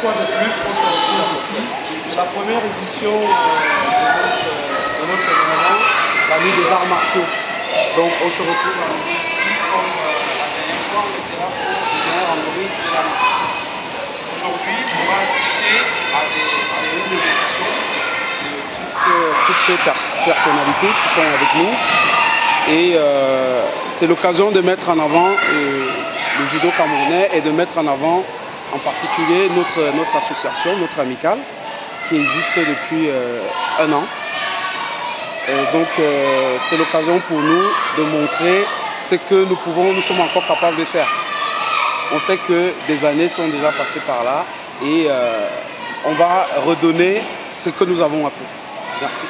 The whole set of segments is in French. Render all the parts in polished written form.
fois de plus, on se retrouve ici. La première édition de notre événement, la nuit des arts martiaux. Donc on se retrouve ici comme la dernière fois, on était là pour venir en mode de la marche. Aujourd'hui, on va assister à des réunions de toutes ces personnalités qui sont avec nous. Et c'est l'occasion de mettre en avant le judo camerounais et de mettre en avant en particulier notre association, notre amicale, qui existe depuis un an. Et donc c'est l'occasion pour nous de montrer ce que nous sommes encore capables de faire. On sait que des années sont déjà passées par là et on va redonner ce que nous avons appris. Merci.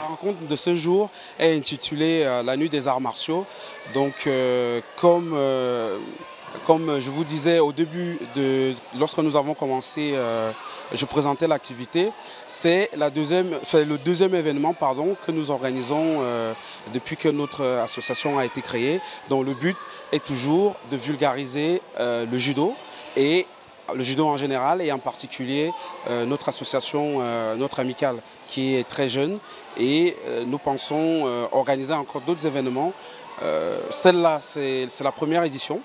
rencontre de ce jour est intitulée la nuit des arts martiaux. Donc comme je vous disais au début, lorsque nous avons commencé, je présentais l'activité, c'est le deuxième événement que nous organisons depuis que notre association a été créée, dont le but est toujours de vulgariser le judo et le judo en général et en particulier notre association, notre amicale qui est très jeune et nous pensons organiser encore d'autres événements. Celle-là, c'est la première édition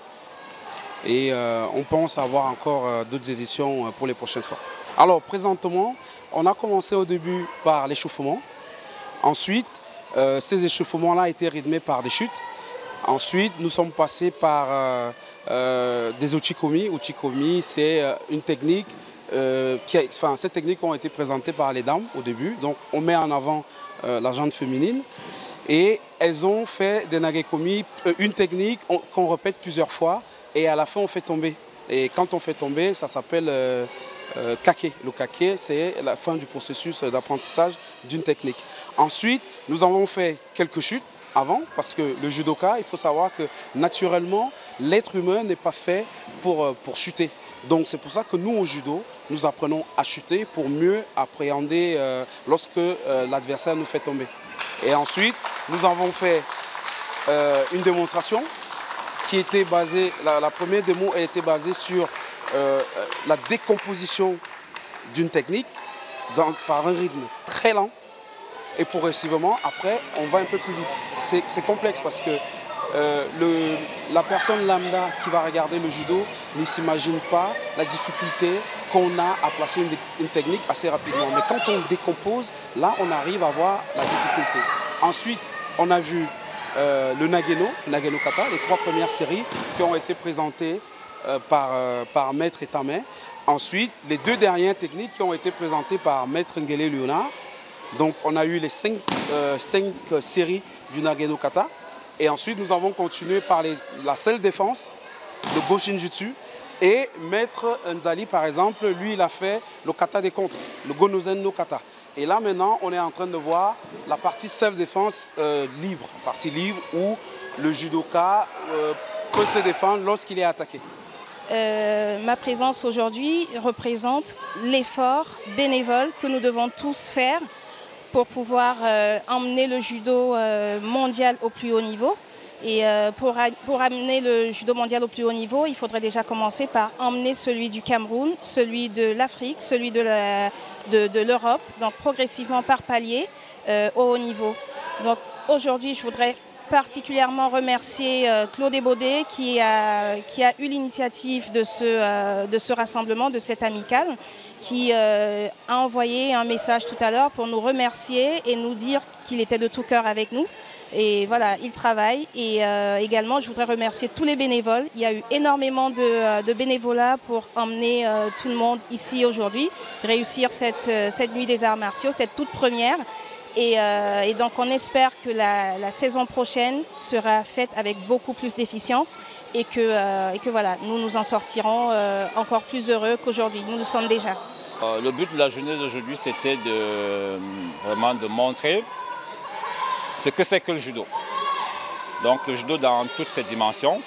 et on pense avoir encore d'autres éditions pour les prochaines fois. Alors présentement, on a commencé au début par l'échauffement. Ensuite, ces échauffements-là ont été rythmés par des chutes. Ensuite, nous sommes passés par des uchikomi. Uchikomi, c'est une technique, ces techniques ont été présentées par les dames au début. Donc on met en avant la jante féminine. Et elles ont fait des nagekomi, une technique qu'on répète plusieurs fois. Et à la fin, on fait tomber. Et quand on fait tomber, ça s'appelle kake. Le kake, c'est la fin du processus d'apprentissage d'une technique. Ensuite, nous avons fait quelques chutes avant, parce que le judoka, il faut savoir que naturellement, l'être humain n'est pas fait pour chuter. Donc c'est pour ça que nous, au judo, nous apprenons à chuter pour mieux appréhender lorsque l'adversaire nous fait tomber. Et ensuite, nous avons fait une démonstration qui était basée, la première démo elle était basée sur la décomposition d'une technique par un rythme très lent. Et progressivement, après, on va un peu plus vite. C'est complexe parce que la personne lambda qui va regarder le judo ne s'imagine pas la difficulté qu'on a à placer une technique assez rapidement. Mais quand on décompose, là, on arrive à voir la difficulté. Ensuite, on a vu le Nageno Kata, les 3 premières séries qui ont été présentées par Maître Etame. Ensuite, les 2 dernières techniques qui ont été présentées par Maître Ngele Léonard. Donc on a eu les 5 séries du Nageno Kata. Et ensuite nous avons continué par la self-défense, le Go-Shinjutsu. Et Maître Nzali par exemple, lui il a fait le kata des contres, le Gonozen no Kata. Et là maintenant on est en train de voir la partie self-défense libre, partie libre où le judoka peut se défendre lorsqu'il est attaqué. Ma présence aujourd'hui représente l'effort bénévole que nous devons tous faire pour pouvoir emmener le judo mondial au plus haut niveau. Et pour amener le judo mondial au plus haut niveau, il faudrait déjà commencer par emmener celui du Cameroun, celui de l'Afrique, celui de l'Europe, donc progressivement par palier au haut niveau. Donc aujourd'hui, je voudrais particulièrement remercier Claude Ebaudet qui a eu l'initiative de ce rassemblement, de cette amicale, qui a envoyé un message tout à l'heure pour nous remercier et nous dire qu'il était de tout cœur avec nous. Et voilà, il travaille. Et également, je voudrais remercier tous les bénévoles. Il y a eu énormément de bénévolat pour emmener tout le monde ici aujourd'hui, réussir cette nuit des arts martiaux, cette toute première. Et donc on espère que la saison prochaine sera faite avec beaucoup plus d'efficience et que voilà, nous en sortirons encore plus heureux qu'aujourd'hui. Nous le sommes déjà. Le but de la journée d'aujourd'hui, c'était vraiment de montrer ce que c'est que le judo. Donc le judo dans toutes ses dimensions.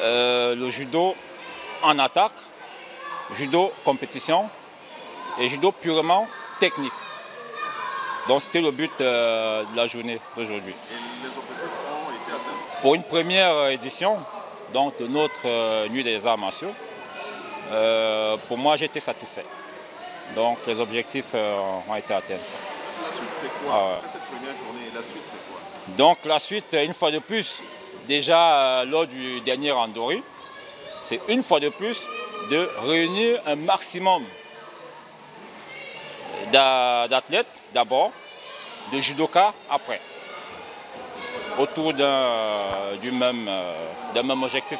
Le judo en attaque, judo compétition et judo purement technique. Donc c'était le but de la journée d'aujourd'hui. Et les objectifs ont été atteints? Pour une première édition donc, de notre Nuit des Arts Martiaux, pour moi j'ai été satisfait. Donc les objectifs ont été atteints. La suite c'est quoi? Après cette première journée, la suite c'est quoi? Donc la suite, une fois de plus, déjà lors du dernier randori, c'est une fois de plus de réunir un maximum d'athlètes d'abord, de judokas après, autour d'un même objectif.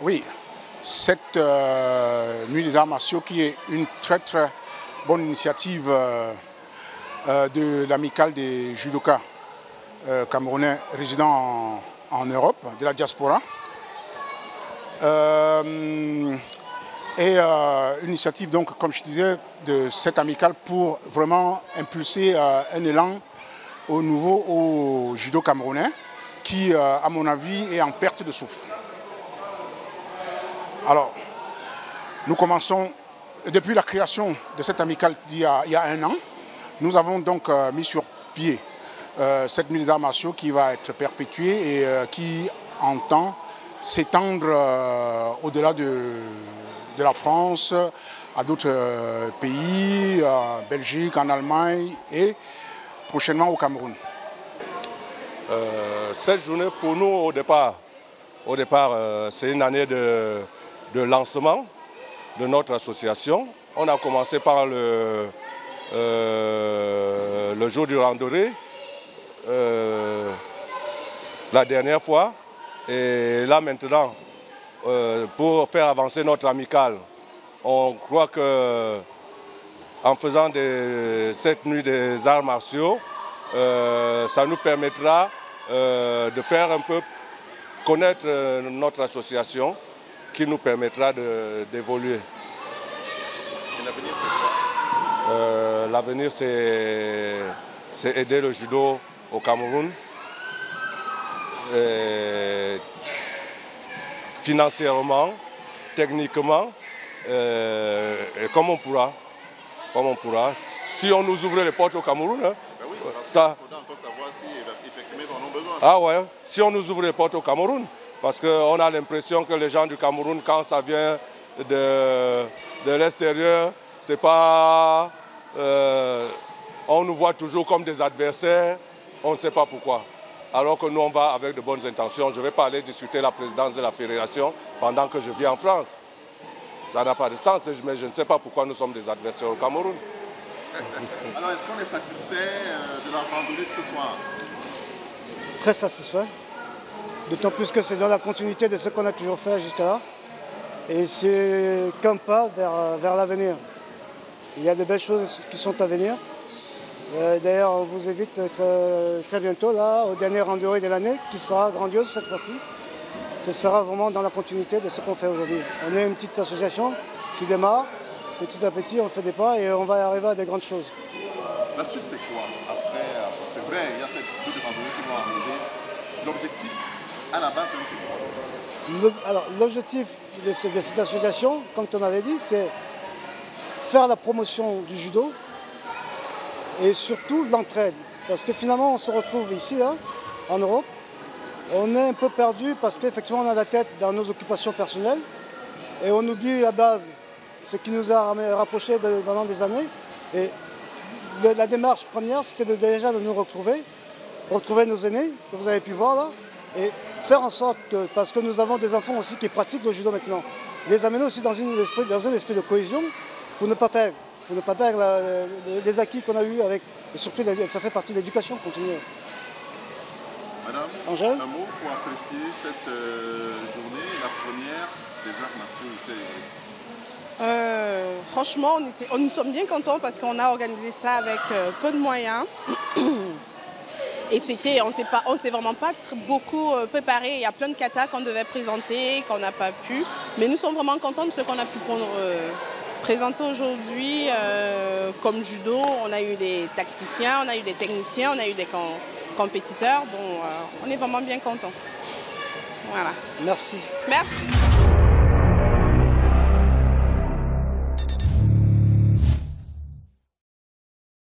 Oui, cette nuit des arts martiaux qui est une très très bonne initiative de l'amicale des judokas camerounais résidant en Europe, de la diaspora. Et une initiative, donc, comme je disais, de cette amicale pour vraiment impulser un élan au judo camerounais qui, à mon avis, est en perte de souffle. Alors, nous commençons, depuis la création de cette amicale il y a 1 an, nous avons donc mis sur pied cette nuit des arts martiaux qui va être perpétuée et qui entend s'étendre au-delà de la France, à d'autres pays, en Belgique, en Allemagne et prochainement au Cameroun. Cette journée, pour nous, au départ c'est une année de lancement de notre association. On a commencé par le jour du randonnée la dernière fois. Et là maintenant, pour faire avancer notre amicale, on croit qu'en faisant cette nuit des arts martiaux, ça nous permettra de faire un peu connaître notre association qui nous permettra d'évoluer. Et l'avenir, c'est quoi? L'avenir, c'est aider le judo au Cameroun. Financièrement, techniquement, et comme on pourra. Si on nous ouvre les portes au Cameroun, hein, Ben oui, ça... il faudra encore savoir si effectivement ils en ont besoin. Ah ouais, si on nous ouvre les portes au Cameroun, parce qu'on a l'impression que les gens du Cameroun, quand ça vient de l'extérieur, c'est pas... on nous voit toujours comme des adversaires, on ne sait pas pourquoi. Alors que nous, on va avec de bonnes intentions. Je ne vais pas aller discuter la présidence de la fédération pendant que je vis en France. Ça n'a pas de sens, mais je ne sais pas pourquoi nous sommes des adversaires au Cameroun. Alors, est-ce qu'on est satisfait de la randonnée de ce soir? Très satisfait. D'autant plus que c'est dans la continuité de ce qu'on a toujours fait jusqu'à là. Et c'est qu'un pas vers l'avenir. Il y a de belles choses qui sont à venir. D'ailleurs, on vous invite très bientôt là, au dernier randonnée de l'année, qui sera grandiose cette fois-ci. Ce sera vraiment dans la continuité de ce qu'on fait aujourd'hui. On est une petite association qui démarre. Petit à petit, on fait des pas et on va arriver à des grandes choses. La suite, c'est quoi? Après, c'est vrai, il y a cette coupe de randonnée qui vont arriver. L'objectif, à la base, c'est quoi? Alors, l'objectif de cette association, comme on avait dit, c'est faire la promotion du judo et surtout l'entraide. Parce que finalement, on se retrouve ici, là, en Europe. On est un peu perdu parce qu'effectivement, on a la tête dans nos occupations personnelles et on oublie la base, ce qui nous a rapprochés pendant des années. Et la démarche première, c'était déjà de nous retrouver nos aînés, que vous avez pu voir là, et faire en sorte que, parce que nous avons des enfants aussi qui pratiquent le judo maintenant, les amener aussi dans un esprit de cohésion pour ne pas perdre. Les acquis qu'on a eus avec, et surtout ça fait partie de l'éducation continue. Madame, Angèle, un mot pour apprécier cette journée, la première des arts martiaux ici. Franchement, nous sommes bien contents parce qu'on a organisé ça avec peu de moyens. Et on s'est vraiment pas beaucoup préparé. Il y a plein de katas qu'on devait présenter, qu'on n'a pas pu. Mais nous sommes vraiment contents de ce qu'on a pu présenter aujourd'hui. Comme judo, on a eu des tacticiens, on a eu des techniciens, on a eu des compétiteurs. Bon, on est vraiment bien contents. Voilà. merci. Merci.